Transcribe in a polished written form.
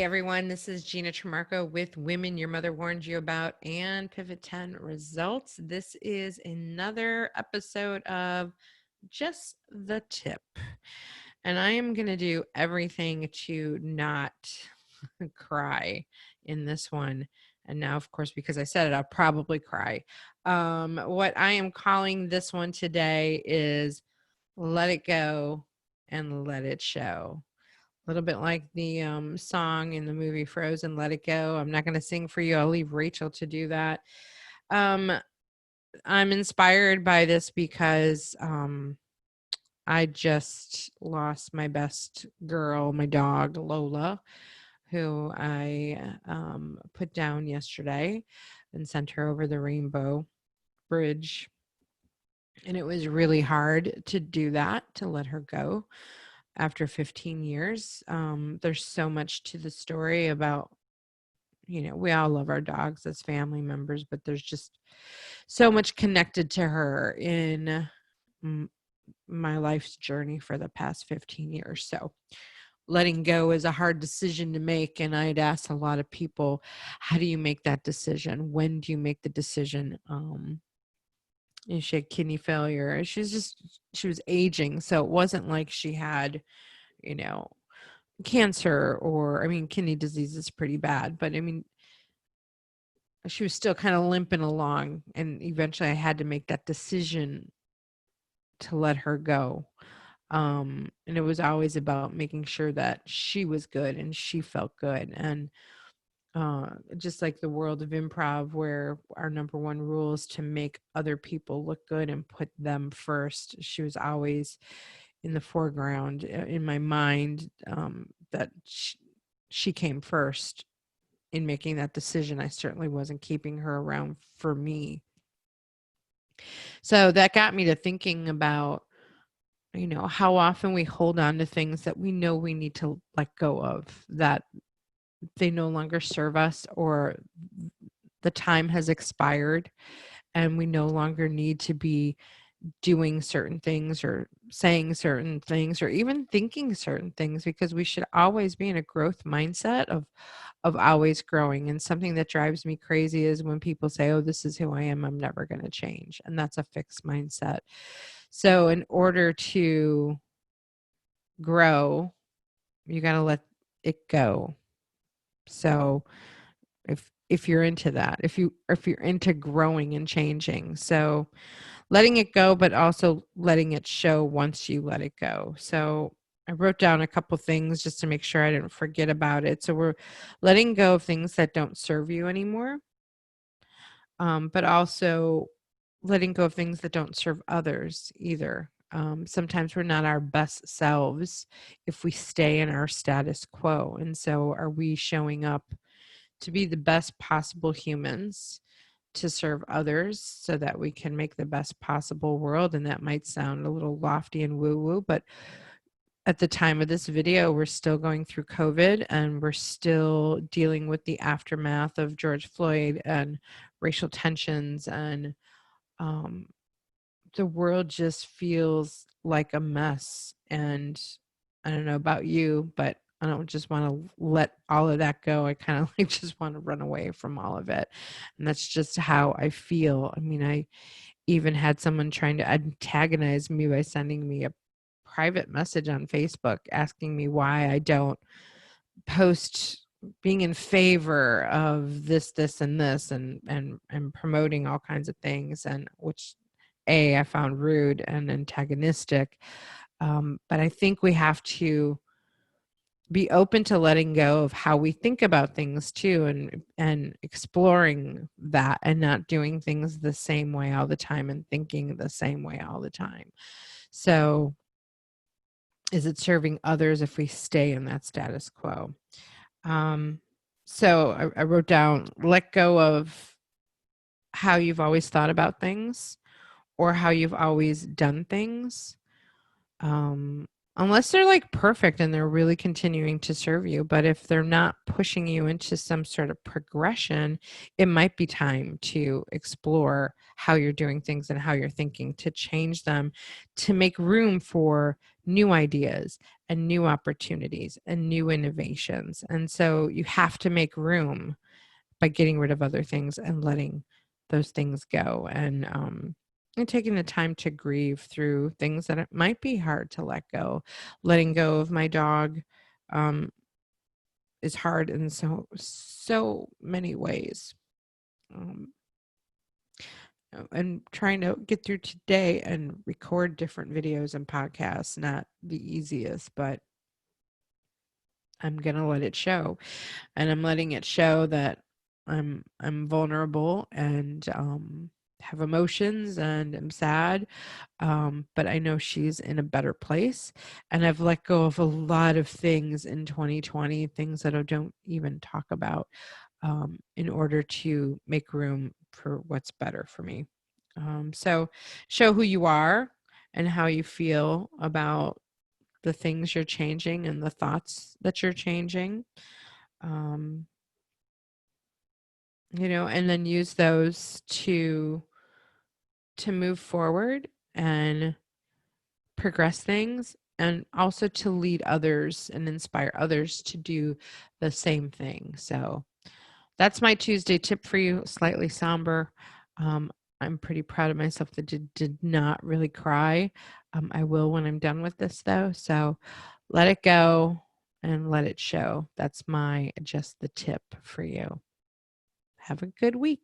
Hey everyone, this is Gina Trimarco with Women Your Mother Warned You About and Pivot 10 Results. This is another episode of Just the Tip. And I am going to do everything to not cry in this one. And now, of course, because I said it, I'll probably cry. What I am calling this one today is Let It Go and Let It Show. A little bit like the song in the movie Frozen, Let It Go. I'm not going to sing for you. I'll leave Rachel to do that. I'm inspired by this because I just lost my best girl, my dog, Lola, who I put down yesterday and sent her over the Rainbow Bridge. And it was really hard to do that, to let her go. After 15 years, there's so much to the story about, we all love our dogs as family members, but there's just so much connected to her in my life's journey for the past 15 years. So letting go is a hard decision to make. And I'd ask a lot of people, how do you make that decision? When do you make the decision? And she had kidney failure. She was aging. So it wasn't like she had, cancer or, kidney disease is pretty bad, but she was still kind of limping along. And eventually I had to make that decision to let her go. And it was always about making sure that she was good and she felt good. And just like the world of improv, where our number one rule is to make other people look good and put them first, she was always in the foreground in my mind, that she came first in making that decision. I certainly wasn't keeping her around for me. So that got me to thinking about, how often we hold on to things that we know we need to let go of, that they no longer serve us, or the time has expired and we no longer need to be doing certain things or saying certain things or even thinking certain things, because we should always be in a growth mindset of always growing. And something that drives me crazy is when people say, oh, this is who I am, I'm never going to change. And that's a fixed mindset. So in order to grow, you got to let it go. So if you're into that, if you're into growing and changing, so letting it go, but also letting it show once you let it go. So I wrote down a couple things just to make sure I didn't forget about it. So we're letting go of things that don't serve you anymore, but also letting go of things that don't serve others either. Sometimes we're not our best selves if we stay in our status quo. And so are we showing up to be the best possible humans, to serve others so that we can make the best possible world? And that might sound a little lofty and woo-woo, but at the time of this video, we're still going through COVID and we're still dealing with the aftermath of George Floyd and racial tensions. And the world just feels like a mess. And I don't know about you, but I don't just want to let all of that go. I kind of just want to run away from all of it. And that's just how I feel. I even had someone trying to antagonize me by sending me a private message on Facebook asking me why I don't post being in favor of this, and this, and promoting all kinds of things, and which I found rude and antagonistic. But I think we have to be open to letting go of how we think about things too, and exploring that, and not doing things the same way all the time and thinking the same way all the time. So is it serving others if we stay in that status quo? So I wrote down, let go of how you've always thought about things or how you've always done things. Unless they're like perfect and they're really continuing to serve you. But if they're not pushing you into some sort of progression, it might be time to explore how you're doing things and how you're thinking, to change them, to make room for new ideas and new opportunities and new innovations. And so you have to make room by getting rid of other things and letting those things go, and taking the time to grieve through things that it might be hard to let go. Letting go of my dog is hard in so many ways. Um, and trying to get through today and record different videos and podcasts, not the easiest, but I'm gonna let it show. And I'm letting it show that I'm vulnerable and have emotions and am sad. But I know she's in a better place, and I've let go of a lot of things in 2020, things that I don't even talk about, in order to make room for what's better for me. So show who you are and how you feel about the things you're changing and the thoughts that you're changing. Um, and then use those to move forward and progress things, and also to lead others and inspire others to do the same thing. So that's my Tuesday tip for you. Slightly somber. um, I'm pretty proud of myself that did not really cry. I will when I'm done with this though, so let it go and let it show. That's my just the tip for you. Have a good week.